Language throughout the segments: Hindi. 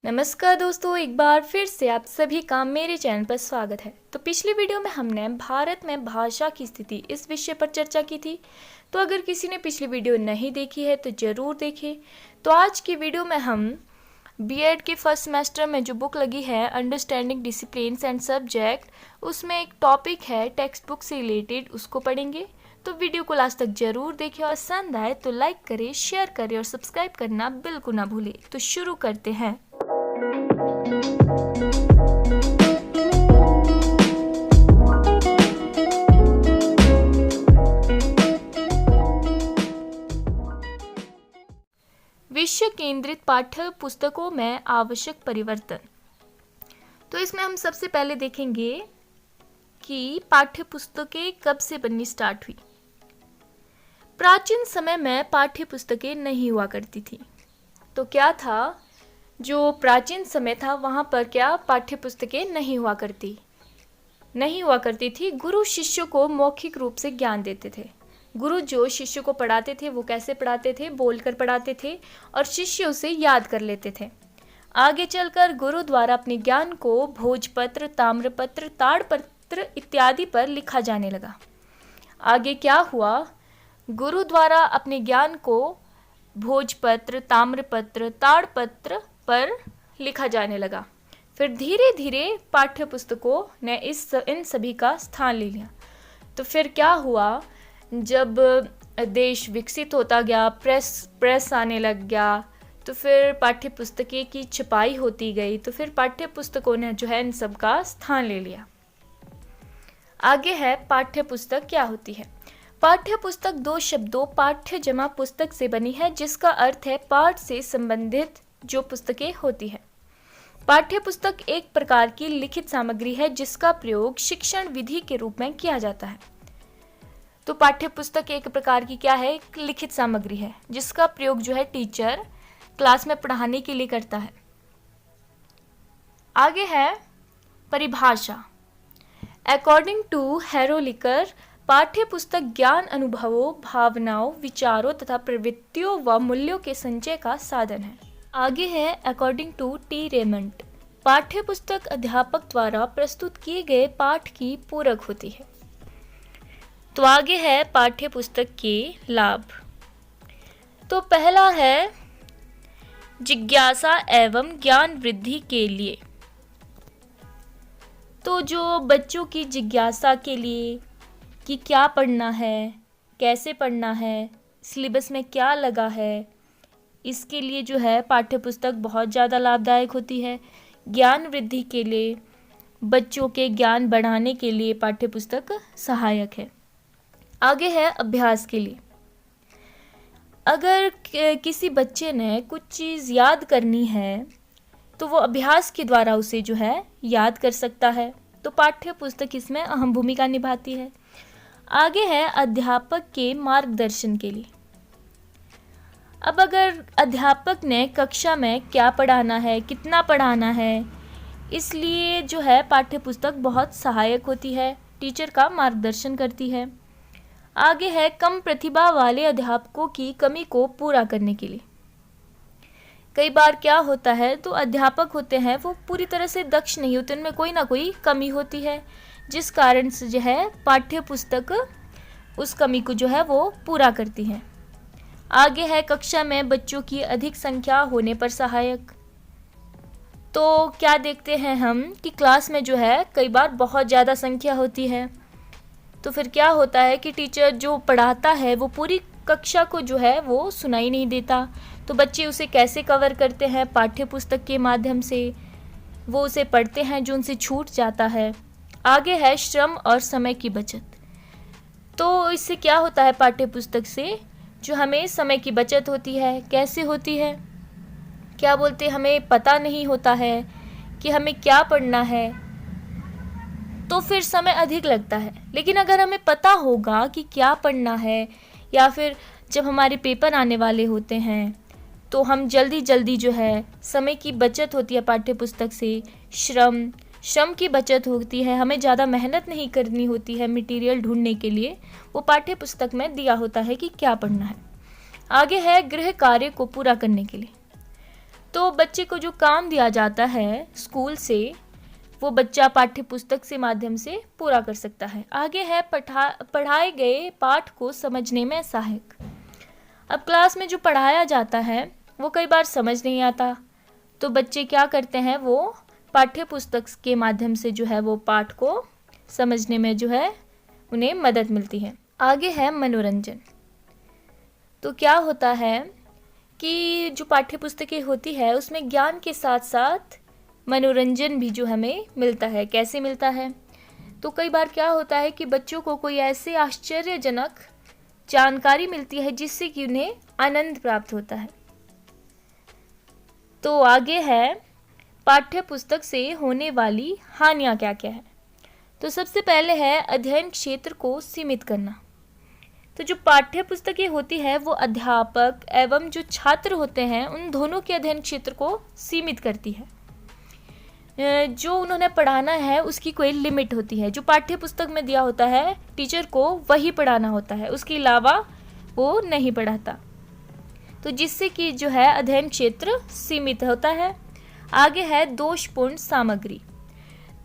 नमस्कार दोस्तों, एक बार फिर से आप सभी का मेरे चैनल पर स्वागत है। तो पिछली वीडियो में हमने भारत में भाषा की स्थिति इस विषय पर चर्चा की थी। तो अगर किसी ने पिछली वीडियो नहीं देखी है तो ज़रूर देखें। तो आज की वीडियो में हम बीएड के फर्स्ट सेमेस्टर में जो बुक लगी है अंडरस्टैंडिंग डिसिप्लिन्स एंड सब्जेक्ट, उसमें एक टॉपिक है टेक्स्ट बुक से रिलेटेड, उसको पढ़ेंगे। तो वीडियो को लास्ट तक जरूर देखें और पसंद आए तो लाइक करें, शेयर करें और सब्सक्राइब करना बिल्कुल ना भूलें। तो शुरू करते हैं। विषय केंद्रित पाठ्य पुस्तकों में आवश्यक परिवर्तन। तो इसमें हम सबसे पहले देखेंगे कि पाठ्य पुस्तकें कब से बननी स्टार्ट हुई। प्राचीन समय में पाठ्य पुस्तकें नहीं हुआ करती थी। तो क्या था, जो प्राचीन समय था वहाँ पर क्या पाठ्य पुस्तकें नहीं हुआ करती थी। गुरु शिष्यों को मौखिक रूप से ज्ञान देते थे। गुरु जो शिष्य को पढ़ाते थे वो कैसे पढ़ाते थे, बोलकर पढ़ाते थे और शिष्य उसे याद कर लेते थे। आगे चलकर गुरु द्वारा अपने ज्ञान को भोजपत्र, ताम्रपत्र, ताड़पत्र इत्यादि पर लिखा जाने लगा। आगे क्या हुआ, गुरु द्वारा अपने ज्ञान को भोजपत्र, ताम्रपत्र, ताड़पत्र पर लिखा जाने लगा। फिर धीरे धीरे पाठ्य पुस्तकों ने इन सभी का स्थान ले लिया। तो फिर क्या हुआ, जब देश विकसित होता गया, प्रेस आने लग गया, तो फिर पाठ्य पुस्तकें की छपाई होती गई। तो फिर पाठ्य पुस्तकों ने जो है इन सब का स्थान ले लिया। आगे है पाठ्य पुस्तक क्या होती है। पाठ्य पुस्तक दो शब्दों पाठ्य जमा पुस्तक से बनी है, जिसका अर्थ है पाठ से संबंधित जो पुस्तकें होती है। पाठ्य पुस्तक एक प्रकार की लिखित सामग्री है जिसका प्रयोग शिक्षण विधि के रूप में किया जाता है। तो पाठ्य पुस्तक एक प्रकार की क्या है, एक लिखित सामग्री है जिसका प्रयोग जो है टीचर क्लास में पढ़ाने के लिए करता है। आगे है परिभाषा। अकॉर्डिंग टू हेरोलिकर, पाठ्य पुस्तक ज्ञान, अनुभवों, भावनाओं, विचारों तथा प्रवृत्तियों व मूल्यों के संचय का साधन है। आगे है अकॉर्डिंग टू टी रेमंड, पाठ्य पुस्तक अध्यापक द्वारा प्रस्तुत किए गए पाठ की पूरक होती है। तो आगे है पाठ्य पुस्तक के लाभ। तो पहला है जिज्ञासा एवं ज्ञान वृद्धि के लिए। तो जो बच्चों की जिज्ञासा के लिए कि क्या पढ़ना है, कैसे पढ़ना है, सिलेबस में क्या लगा है, इसके लिए जो है पाठ्य पुस्तक बहुत ज़्यादा लाभदायक होती है। ज्ञान वृद्धि के लिए, बच्चों के ज्ञान बढ़ाने के लिए पाठ्य पुस्तक सहायक है। आगे है अभ्यास के लिए। अगर किसी बच्चे ने कुछ चीज़ याद करनी है तो वो अभ्यास के द्वारा उसे जो है याद कर सकता है। तो पाठ्य पुस्तक इसमें अहम भूमिका निभाती है। आगे है अध्यापक के मार्गदर्शन के लिए। अब अगर अध्यापक ने कक्षा में क्या पढ़ाना है, कितना पढ़ाना है, इसलिए जो है पाठ्य पुस्तक बहुत सहायक होती है, टीचर का मार्गदर्शन करती है। आगे है कम प्रतिभा वाले अध्यापकों की कमी को पूरा करने के लिए। कई बार क्या होता है, तो अध्यापक होते हैं वो पूरी तरह से दक्ष नहीं होते, उनमें कोई ना कोई कमी होती है, जिस कारण से जो है पाठ्य पुस्तक उस कमी को जो है वो पूरा करती है। आगे है कक्षा में बच्चों की अधिक संख्या होने पर सहायक। तो क्या देखते हैं हम कि क्लास में जो है कई बार बहुत ज़्यादा संख्या होती है। तो फिर क्या होता है कि टीचर जो पढ़ाता है वो पूरी कक्षा को जो है वो सुनाई नहीं देता। तो बच्चे उसे कैसे कवर करते हैं, पाठ्य पुस्तक के माध्यम से वो उसे पढ़ते हैं जो उनसे छूट जाता है। आगे है श्रम और समय की बचत। तो इससे क्या होता है, पाठ्य पुस्तक से जो हमें समय की बचत होती है। कैसे होती है, क्या बोलते, हमें पता नहीं होता है कि हमें क्या पढ़ना है, तो फिर समय अधिक लगता है। लेकिन अगर हमें पता होगा कि क्या पढ़ना है, या फिर जब हमारे पेपर आने वाले होते हैं तो हम जल्दी जल्दी जो है समय की बचत होती है पाठ्य पुस्तक से। श्रम की बचत होती है, हमें ज़्यादा मेहनत नहीं करनी होती है मटेरियल ढूंढने के लिए, वो पाठ्य पुस्तक में दिया होता है कि क्या पढ़ना है। आगे है गृह कार्य को पूरा करने के लिए। तो बच्चे को जो काम दिया जाता है स्कूल से, वो बच्चा पाठ्य पुस्तक से माध्यम से पूरा कर सकता है। आगे है पढ़ाए गए पाठ को समझने में सहायक। अब क्लास में जो पढ़ाया जाता है वो कई बार समझ नहीं आता, तो बच्चे क्या करते हैं, वो पाठ्य पुस्तक के माध्यम से जो है वो पाठ को समझने में जो है उन्हें मदद मिलती है। आगे है मनोरंजन। तो क्या होता है कि जो पाठ्य पुस्तकें होती है उसमें ज्ञान के साथ साथ मनोरंजन भी जो हमें मिलता है। कैसे मिलता है, तो कई बार क्या होता है कि बच्चों को कोई ऐसे आश्चर्यजनक जानकारी मिलती है जिससे कि उन्हें आनंद प्राप्त होता है। तो आगे है पाठ्य पुस्तक से होने वाली हानियां क्या क्या है। तो सबसे पहले है अध्ययन क्षेत्र को सीमित करना। तो जो पाठ्य पुस्तकें होती है वो अध्यापक एवं जो छात्र होते हैं उन दोनों के अध्ययन क्षेत्र को सीमित करती है। जो उन्होंने पढ़ाना है उसकी कोई लिमिट होती है। जो पाठ्य पुस्तक में दिया होता है टीचर को वही पढ़ाना होता है, उसके अलावा वो नहीं पढ़ाता, तो जिससे कि जो है अध्ययन क्षेत्र सीमित होता है। आगे है दोषपूर्ण सामग्री।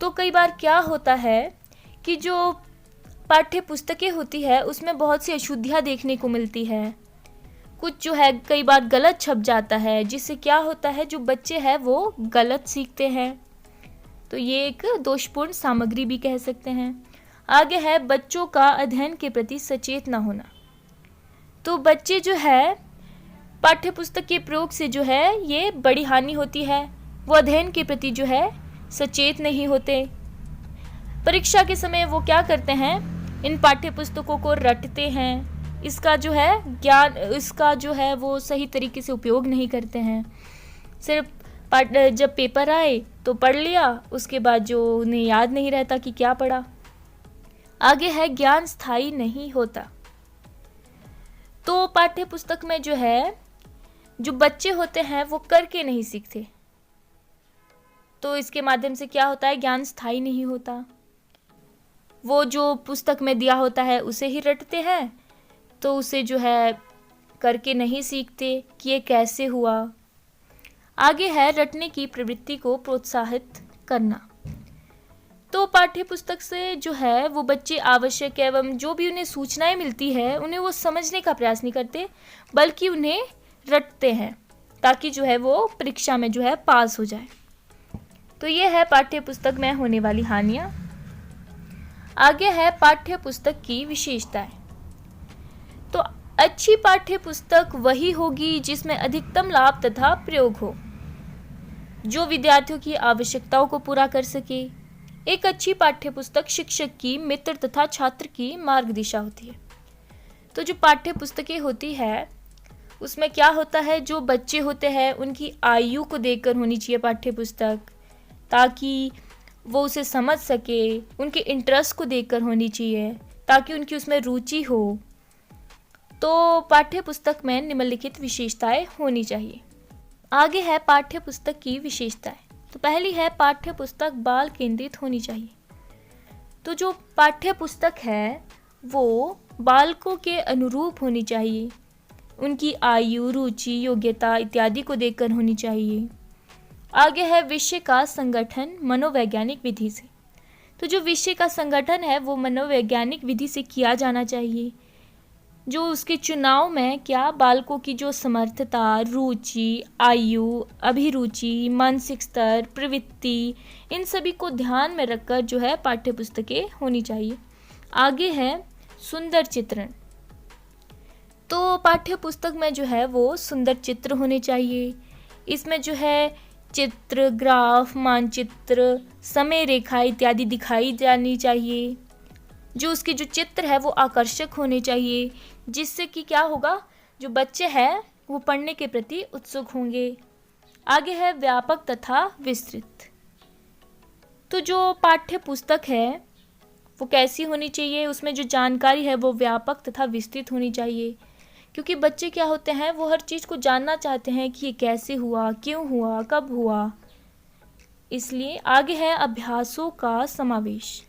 तो कई बार क्या होता है कि जो पाठ्य पुस्तकें होती है उसमें बहुत सी अशुद्धियाँ देखने को मिलती है, कुछ जो है कई बार गलत छप जाता है, जिससे क्या होता है जो बच्चे हैं वो गलत सीखते हैं। तो ये एक दोषपूर्ण सामग्री भी कह सकते हैं। आगे है बच्चों का अध्ययन के प्रति सचेत न होना। तो बच्चे जो है पाठ्य पुस्तक के प्रयोग से जो है ये बड़ी हानि होती है, वो अध्ययन के प्रति जो है सचेत नहीं होते। परीक्षा के समय वो क्या करते हैं, इन पाठ्य पुस्तकों को रटते हैं, इसका जो है ज्ञान, इसका जो है वो सही तरीके से उपयोग नहीं करते हैं। सिर्फ जब पेपर आए तो पढ़ लिया, उसके बाद जो उन्हें याद नहीं रहता कि क्या पढ़ा। आगे है ज्ञान स्थायी नहीं होता। तो पाठ्य पुस्तक में जो है जो बच्चे होते हैं वो करके नहीं सीखते, तो इसके माध्यम से क्या होता है, ज्ञान स्थायी नहीं होता। वो जो पुस्तक में दिया होता है उसे ही रटते हैं, तो उसे जो है करके नहीं सीखते कि ये कैसे हुआ। आगे है रटने की प्रवृत्ति को प्रोत्साहित करना। तो पाठ्य पुस्तक से जो है वो बच्चे आवश्यक एवं जो भी उन्हें सूचनाएं मिलती है उन्हें वो समझने का प्रयास नहीं करते, बल्कि उन्हें रटते हैं ताकि जो है वो परीक्षा में जो है पास हो जाए। तो ये है पाठ्य पुस्तक में होने वाली हानियां। आगे है पाठ्य पुस्तक की विशेषताएं। तो अच्छी पाठ्य पुस्तक वही होगी जिसमें अधिकतम लाभ तथा प्रयोग हो, जो विद्यार्थियों की आवश्यकताओं को पूरा कर सके। एक अच्छी पाठ्य पुस्तक शिक्षक की मित्र तथा छात्र की मार्ग दिशा होती है। तो जो पाठ्य पुस्तकें होती है उसमें क्या होता है, जो बच्चे होते हैं उनकी आयु को देखकर होनी चाहिए पाठ्य पुस्तक, ताकि वो उसे समझ सके। उनके इंटरेस्ट को देखकर होनी चाहिए ताकि उनकी उसमें रुचि हो। तो पाठ्य पुस्तक में निम्नलिखित विशेषताएं होनी चाहिए। आगे है पाठ्य पुस्तक की विशेषताएं। तो पहली है पाठ्य पुस्तक बाल केंद्रित होनी चाहिए। तो जो पाठ्य पुस्तक है वो बालकों के अनुरूप होनी चाहिए, उनकी आयु, रुचि, योग्यता इत्यादि को देखकर होनी चाहिए। आगे है विषय का संगठन मनोवैज्ञानिक विधि से। तो जो विषय का संगठन है वो मनोवैज्ञानिक विधि से किया जाना चाहिए, जो उसके चुनाव में क्या बालकों की जो समर्थता, रुचि, आयु, अभिरुचि, मानसिक स्तर, प्रवृत्ति, इन सभी को ध्यान में रखकर जो है पाठ्य पुस्तकें होनी चाहिए। आगे है सुंदर चित्रण। तो पाठ्य पुस्तक में जो है वो सुंदर चित्र होने चाहिए। इसमें जो है चित्र, ग्राफ, मानचित्र, समय रेखा इत्यादि दिखाई जानी चाहिए। जो उसके जो चित्र है वो आकर्षक होने चाहिए, जिससे कि क्या होगा, जो बच्चे हैं वो पढ़ने के प्रति उत्सुक होंगे। आगे है व्यापक तथा विस्तृत। तो जो पाठ्य पुस्तक है वो कैसी होनी चाहिए, उसमें जो जानकारी है वो व्यापक तथा विस्तृत होनी चाहिए, क्योंकि बच्चे क्या होते हैं वो हर चीज़ को जानना चाहते हैं कि ये कैसे हुआ, क्यों हुआ, कब हुआ। इसलिए आगे है अभ्यासों का समावेश।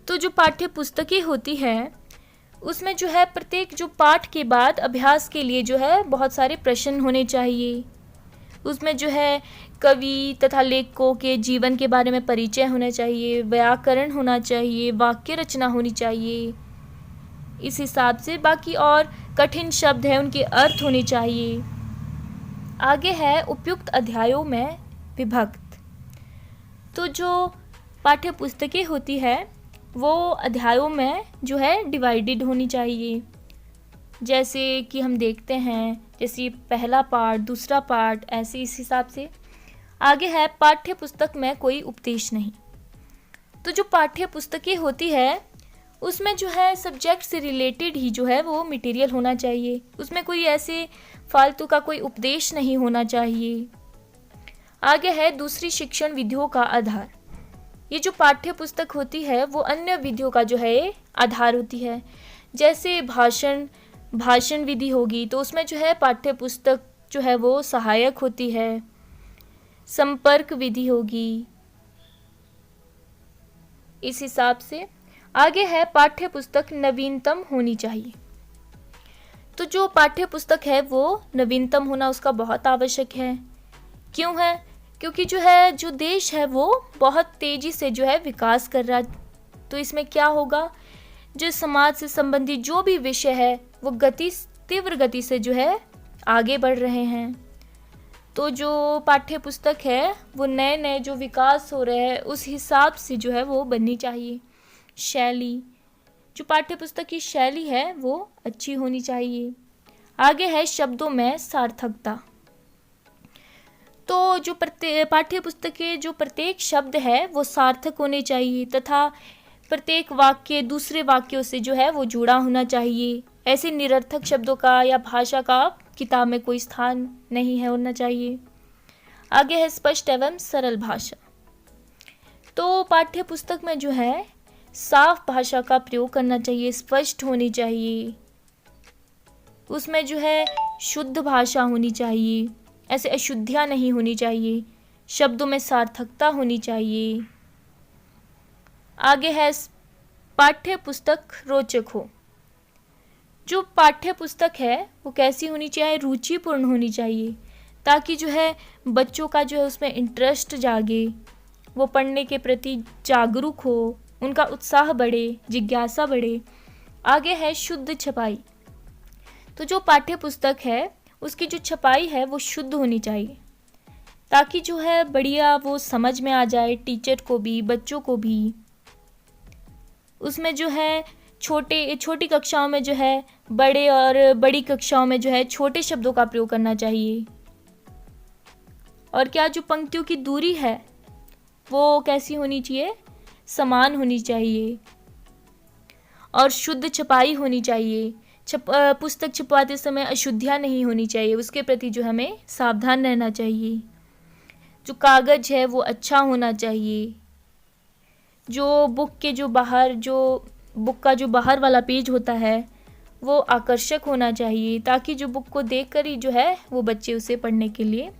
तो जो पाठ्य पुस्तकें होती है उसमें जो है प्रत्येक जो पाठ के बाद अभ्यास के लिए जो है बहुत सारे प्रश्न होने चाहिए। उसमें जो है कवि तथा लेखकों के जीवन के बारे में परिचय होना चाहिए, व्याकरण होना चाहिए, वाक्य रचना होनी चाहिए। इस हिसाब से बाकी और कठिन शब्द है उनके अर्थ होने चाहिए। आगे है उपयुक्त अध्यायों में विभक्त। तो जो पाठ्य पुस्तकें होती है वो अध्यायों में जो है डिवाइडेड होनी चाहिए। जैसे कि हम देखते हैं, जैसे पहला पार्ट, दूसरा पार्ट, ऐसे इस हिसाब से। आगे है पाठ्य पुस्तक में कोई उपदेश नहीं। तो जो पाठ्य पुस्तकें होती है उसमें जो है सब्जेक्ट से रिलेटेड ही जो है वो मटेरियल होना चाहिए, उसमें कोई ऐसे फालतू का कोई उपदेश नहीं होना चाहिए। आगे है दूसरी शिक्षण विधियों का आधार। ये जो पाठ्य पुस्तक होती है वो अन्य विधियों का जो है आधार होती है। जैसे भाषण विधि होगी तो उसमें जो है पाठ्य पुस्तक जो है वो सहायक होती है। संपर्क विधि होगी, इस हिसाब से। आगे है पाठ्य पुस्तक नवीनतम होनी चाहिए। तो जो पाठ्य पुस्तक है वो नवीनतम होना उसका बहुत आवश्यक है। क्यों है? क्योंकि जो देश है वो बहुत तेज़ी से जो है विकास कर रहा है। तो इसमें क्या होगा, जो समाज से संबंधित जो भी विषय है वो तीव्र गति से जो है आगे बढ़ रहे हैं। तो जो पाठ्य पुस्तक है वो नए नए जो विकास हो रहे हैं उस हिसाब से जो है वो बननी चाहिए। शैली, जो पाठ्य पुस्तक की शैली है वो अच्छी होनी चाहिए। आगे है शब्दों में सार्थकता। तो जो पाठ्य पुस्तक के जो प्रत्येक शब्द है वो सार्थक होने चाहिए तथा प्रत्येक वाक्य दूसरे वाक्यों से जो है वो जुड़ा होना चाहिए। ऐसे निरर्थक शब्दों का या भाषा का किताब में कोई स्थान नहीं है होना चाहिए। आगे है स्पष्ट एवं सरल भाषा। तो पाठ्य पुस्तक में जो है साफ भाषा का प्रयोग करना चाहिए, स्पष्ट होनी चाहिए। उसमें जो है शुद्ध भाषा होनी चाहिए, ऐसे अशुद्धियाँ नहीं होनी चाहिए। शब्दों में सार्थकता होनी चाहिए। आगे है पाठ्य पुस्तक रोचक हो। जो पाठ्य पुस्तक है वो कैसी होनी चाहिए, रुचिपूर्ण होनी चाहिए, ताकि जो है बच्चों का जो है उसमें इंटरेस्ट जागे, वो पढ़ने के प्रति जागरूक हो, उनका उत्साह बढ़े, जिज्ञासा बढ़े। आगे है शुद्ध छपाई। तो जो पाठ्य पुस्तक है उसकी जो छपाई है वो शुद्ध होनी चाहिए, ताकि जो है बढ़िया वो समझ में आ जाए टीचर को भी, बच्चों को भी। उसमें जो है छोटी कक्षाओं में जो है बड़े और बड़ी कक्षाओं में जो है छोटे शब्दों का प्रयोग करना चाहिए। और क्या जो पंक्तियों की दूरी है वो कैसी होनी चाहिए, समान होनी चाहिए। और शुद्ध छपाई होनी चाहिए। पुस्तक छपवाते समय अशुद्धियाँ नहीं होनी चाहिए, उसके प्रति जो हमें सावधान रहना चाहिए। जो कागज़ है वो अच्छा होना चाहिए। जो बुक का जो बाहर वाला पेज होता है वो आकर्षक होना चाहिए, ताकि जो बुक को देखकर ही जो है वो बच्चे उसे पढ़ने के लिए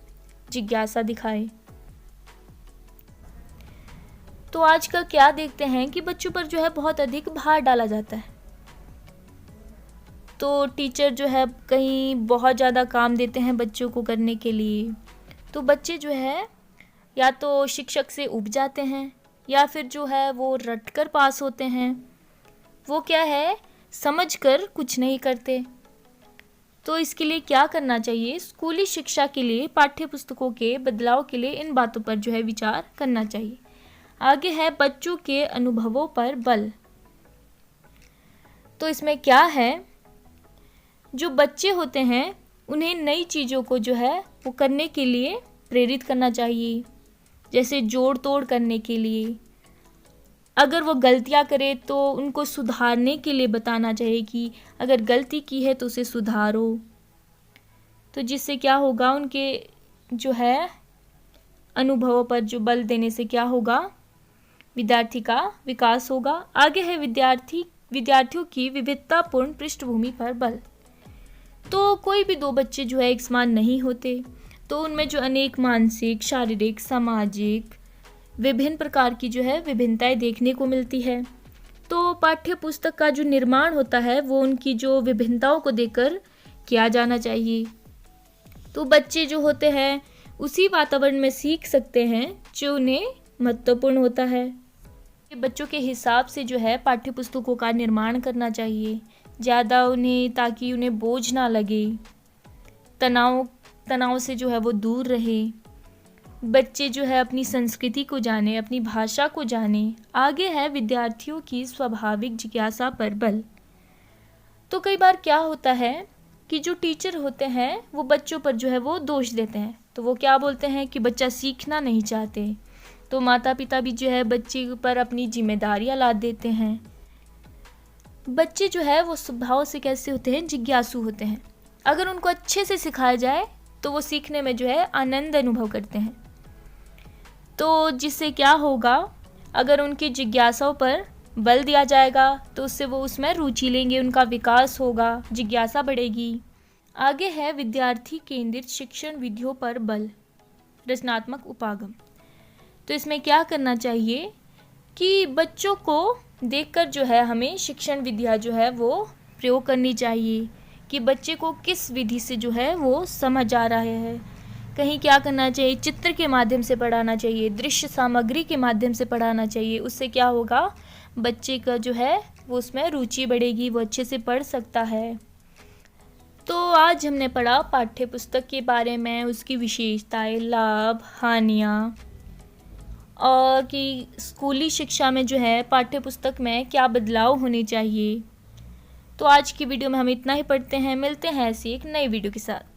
जिज्ञासा दिखाए। तो आजकल क्या देखते हैं कि बच्चों पर जो है बहुत अधिक भार डाला जाता है। तो टीचर जो है कहीं बहुत ज़्यादा काम देते हैं बच्चों को करने के लिए, तो बच्चे जो है या तो शिक्षक से ऊब जाते हैं या फिर जो है वो रट कर पास होते हैं। वो क्या है, समझकर कुछ नहीं करते। तो इसके लिए क्या करना चाहिए, स्कूली शिक्षा के लिए पाठ्य पुस्तकों के बदलाव के लिए इन बातों पर जो है विचार करना चाहिए। आगे है बच्चों के अनुभवों पर बल। तो इसमें क्या है, जो बच्चे होते हैं उन्हें नई चीज़ों को जो है वो करने के लिए प्रेरित करना चाहिए, जैसे जोड़ तोड़ करने के लिए। अगर वो गलतियाँ करे तो उनको सुधारने के लिए बताना चाहिए कि अगर गलती की है तो उसे सुधारो। तो जिससे क्या होगा, उनके जो है अनुभवों पर जो बल देने से क्या होगा, विद्यार्थी का विकास होगा। आगे है विद्यार्थियों की विविधतापूर्ण पृष्ठभूमि पर बल। तो कोई भी दो बच्चे जो है एक समान नहीं होते, तो उनमें जो अनेक मानसिक, शारीरिक, सामाजिक विभिन्न प्रकार की जो है विभिन्नताएं देखने को मिलती है। तो पाठ्य पुस्तक का जो निर्माण होता है वो उनकी जो विभिन्नताओं को देखकर किया जाना चाहिए। तो बच्चे जो होते हैं उसी वातावरण में सीख सकते हैं जो उन्हें महत्वपूर्ण होता है। बच्चों के हिसाब से जो है पाठ्य पुस्तकों का निर्माण करना चाहिए, ज़्यादा उन्हें, ताकि उन्हें बोझ ना लगे, तनाव से जो है वो दूर रहे, बच्चे जो है अपनी संस्कृति को जाने, अपनी भाषा को जाने। आगे है विद्यार्थियों की स्वाभाविक जिज्ञासा पर बल। तो कई बार क्या होता है कि जो टीचर होते हैं वो बच्चों पर जो है वो दोष देते हैं। तो वो क्या बोलते हैं कि बच्चा सीखना नहीं चाहते, तो माता पिता भी जो है बच्चे पर अपनी जिम्मेदारियां लाद देते हैं। बच्चे जो है वो स्वभाव से कैसे होते हैं, जिज्ञासु होते हैं। अगर उनको अच्छे से सिखाया जाए तो वो सीखने में जो है आनंद अनुभव करते हैं। तो जिससे क्या होगा, अगर उनकी जिज्ञासाओं पर बल दिया जाएगा तो उससे वो उसमें रुचि लेंगे, उनका विकास होगा, जिज्ञासा बढ़ेगी। आगे है विद्यार्थी केंद्रित शिक्षण विधियों पर बल, रचनात्मक उपागम। तो इसमें क्या करना चाहिए कि बच्चों को देखकर जो है हमें शिक्षण विधियाँ जो है वो प्रयोग करनी चाहिए कि बच्चे को किस विधि से जो है वो समझ आ रहा है। कहीं क्या करना चाहिए, चित्र के माध्यम से पढ़ाना चाहिए, दृश्य सामग्री के माध्यम से पढ़ाना चाहिए। उससे क्या होगा, बच्चे का जो है वो उसमें रुचि बढ़ेगी, वो अच्छे से पढ़ सकता है। तो आज हमने पढ़ा पाठ्य पुस्तक के बारे में, उसकी विशेषताएं, लाभ, हानियाँ, और कि स्कूली शिक्षा में जो है पाठ्य पुस्तक में क्या बदलाव होने चाहिए। तो आज की वीडियो में हम इतना ही पढ़ते हैं, मिलते हैं ऐसी एक नई वीडियो के साथ।